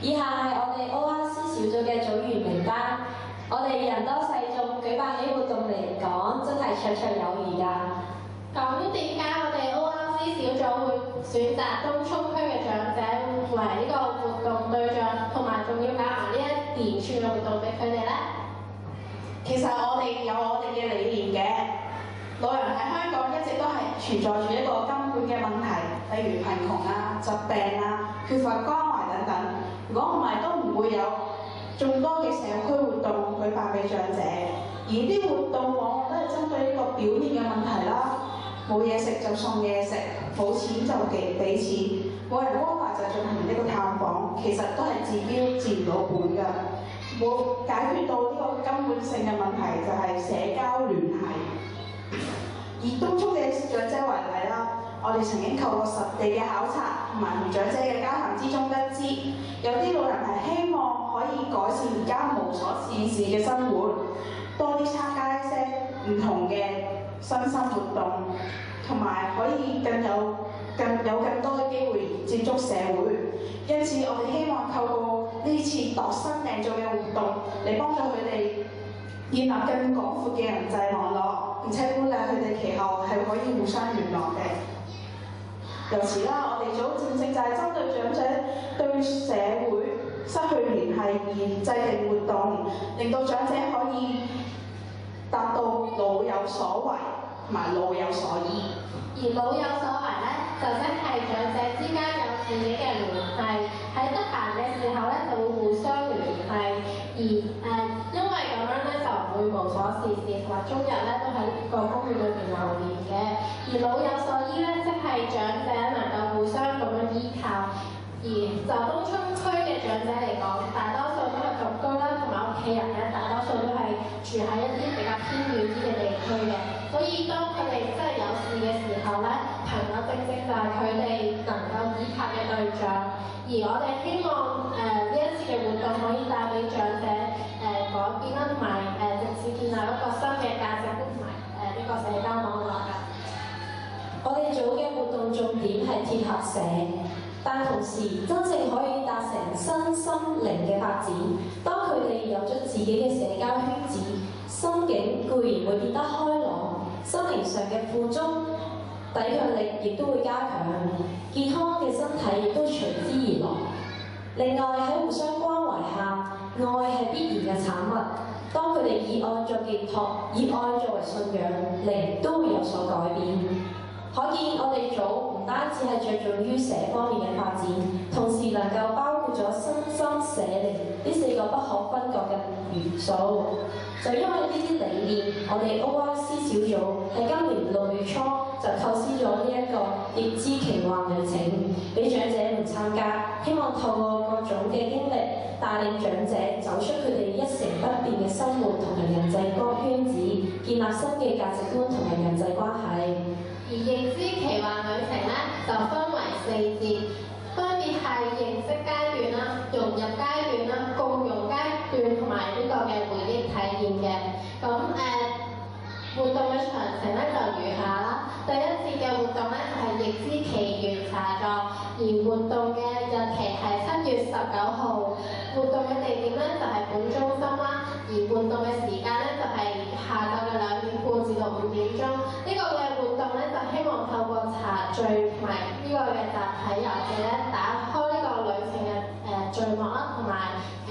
以下係我哋 ORC 小組嘅組員名單。我哋人多勢眾，舉辦呢啲活動嚟講，真係綽綽有餘㗎。咁點解我哋 ORC 小組會選擇東涌區嘅長者為呢個活動對象，同埋仲要搞埋呢一連串嘅活動俾佢哋呢？其實我哋有我哋嘅理念嘅。老人喺香港一直都係存在住一個根本嘅問題，例如貧窮啊、疾病啊、缺乏關懷等等。如果唔係，都唔會有眾多嘅社區活動舉辦俾長者。而啲活動往往都係針對呢個表面嘅問題啦，冇嘢食就送嘢食，冇錢就俾錢，冇人關懷就進行呢個探訪，其實都係治標治唔到本㗎。冇解決到呢個根本性嘅問題，就係社交聯繫。以東涌嘅長者為例啦，我哋曾經透過實地嘅考察同埋同長者嘅交談之中得知，有啲老人係希望可以改善而家無所事事嘅生活，多啲參加一些唔同嘅身心活動，同埋可以更多嘅機會接觸社會。因此，我哋希望透過呢次度身訂造嘅活動嚟幫助佢哋建立更廣闊嘅人際網絡，並且鼓勵佢哋其後係可以互相聯絡嘅。由此啦，我哋組正就係針對長者對社會失去聯繫而制定活動，令到長者可以達到老有所為同埋老有所依。而老有所為呢，就即係長者之間有自己嘅聯繫，喺得閒嘅時候呢就會互相聯繫，而因為咁樣呢就唔會無所事事，同埋終日呢都喺個公園裏邊流連嘅。而老有所依呢，即係長者能夠互相咁樣依靠。而就東涌區嘅長者嚟講，大多數都係獨居啦，同埋屋企人咧，大多數都係住喺一啲比較偏遠啲嘅地區嘅。所以當佢哋真係有事嘅時候咧，朋友正正就係佢哋能夠依靠嘅對象。而我哋希望呢一次嘅活動可以帶俾長者改變啦，同埋直接建立一個新嘅價值觀同埋呢個社交網絡㗎。我哋組嘅活動重點係貼合社，但同時真正可以達成身心靈嘅發展。當佢哋有咗自己嘅社交圈子，心境固然會變得開朗，心靈上嘅富足、抵抗力亦都會加強，健康嘅身體亦都隨之而來。另外喺互相關懷下，愛係必然嘅產物。當佢哋以愛作寄託，以愛作為信仰，靈都會有所改變。可見我哋組唔單止係着重於社方面嘅發展，同時能夠包括咗身心社靈呢4個不可分割嘅元素。就因為呢啲理念，我哋 ORC 小組喺今年6月初就構思咗呢一個易知奇幻旅程，俾長者們參加，希望透過各種嘅經歷，帶領長者走出佢哋一成不變嘅生活同埋人際圈子，建立新嘅價值觀同埋人際關係。而易知奇幻旅程咧就分為4節，分別係認識階段啦、融入階段啦、共融階段同埋呢個嘅回憶體驗嘅。咁活動嘅詳情咧就如下啦。第一節嘅活動咧係易知奇緣茶座，而活動嘅日期係7月19號，活動嘅地點咧就係本中心啦，而活動嘅時間咧就係下晝嘅2點半至到5點鐘。呢個嘅活動咧就希望透過茶聚同埋呢個嘅集體遊戲咧，打開呢個旅程嘅序幕啦，同埋為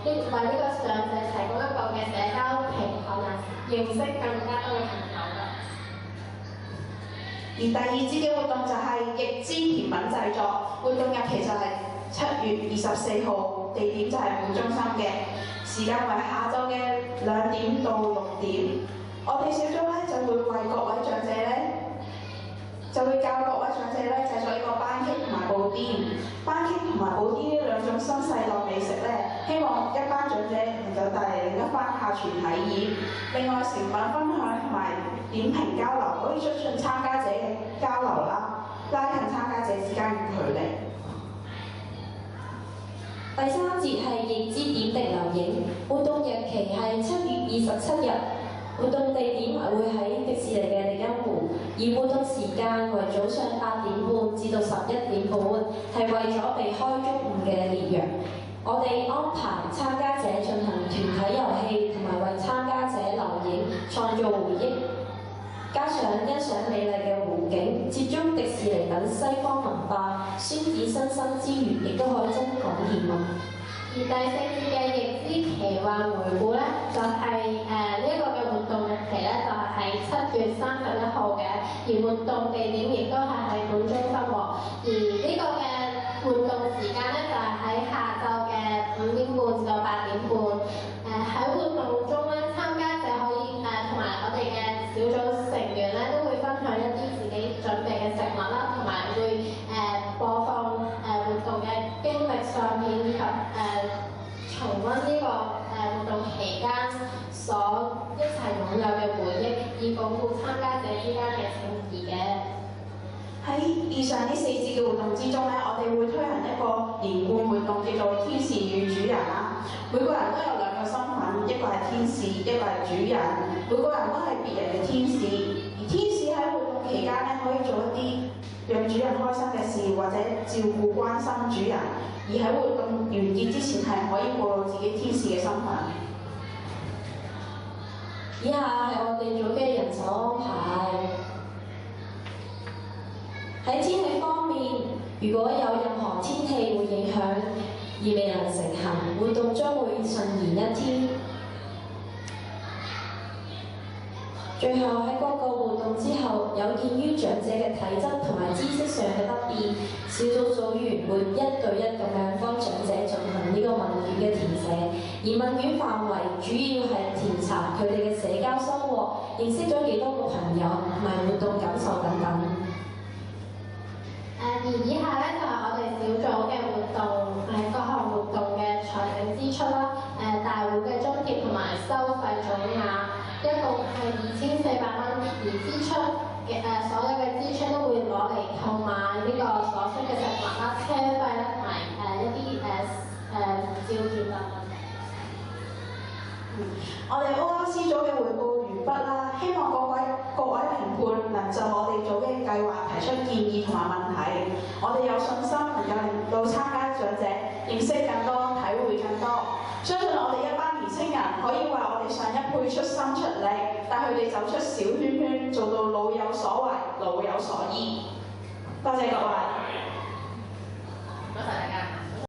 呢個長者提供一個嘅社交平台，認識更加多嘅朋友㗎。而第2節嘅活動就係易知甜品製作，活動日期就係7月24號，地點就係本中心嘅，時間為下晝嘅2點到6點。我哋小組咧就會為各位長者咧，就會教各位長者咧製作呢個班戟同埋布甸。班戟同埋布甸呢2種新世代美食咧，希望一班長者能夠帶嚟另一番下廚體驗。另外成品分享同埋點評交流，可以促進參加者嘅交流啦，拉近參加者之間嘅距離。第3節係易知點滴留影，活動日期係7月27日，活動地點會喺迪士尼嘅利欣湖，而活動時間為早上8點半至到11點半，係為咗避開中午嘅烈陽。我哋安排參加者進行團體遊戲，同埋為參加者留影，創造回憶。加上欣賞美麗嘅湖景，接觸迪士尼等西方文化，宣展身心之餘，亦都可以增廣見聞。而第4節嘅《翼之奇幻回顧》咧，就係呢一個嘅活動日期咧，就係喺7月31號嘅，而活動地點亦都係喺本中心喎。而呢個嘅活動時間咧，就係喺下晝嘅5點半至到8點半。喺活動中咧，參加者可以同埋我哋嘅小組成員咧，都會分享一啲自己準備嘅食物啦，同埋會播放活動嘅經歷相片以及重溫呢個活動期間所一齊擁有嘅回憶，以鞏固參加者之間嘅情誼嘅。喺以上呢4節嘅活動之中咧，我哋會推行一個連貫活動，叫做天使與主人啦。每個人都有2個身份，一個係天使，一個係主人。每個人都係別人嘅天使，而天使喺活動期間咧，可以做一啲讓主人開心嘅事，或者照顧關心主人。而喺活動完結之前係可以暴露自己天使嘅身份。以下係我哋組嘅人手安排。喺天氣方面，如果有任何天氣會影響而未能成行，活動將會順延1天。最後喺各個活動之後，有鑑於長者嘅體質同埋知識上嘅不便，小組組員會1對1咁樣幫長者進行呢個問卷嘅填寫，而問卷範圍主要係調查佢哋嘅社交收穫、認識咗幾多個朋友同埋活動感受等等。而以下咧就係我哋小組嘅活動，各項活動嘅財政支出啦，大會嘅津貼同埋收費總額，一共係2400蚊，而支出嘅所有嘅支出都會攞嚟購買呢個所需嘅食物啦、車費啦同埋一啲照片等等。我哋 ORC 組嘅匯報完畢啦，希望各位評判能就我哋組嘅計劃提出建議同埋問題。我哋有信心能夠令到參加長者認識更多、體會更多。相信我哋一班年青人可以為我哋上一輩出心出力，帶佢哋走出小圈圈，做到老有所為、老有所依。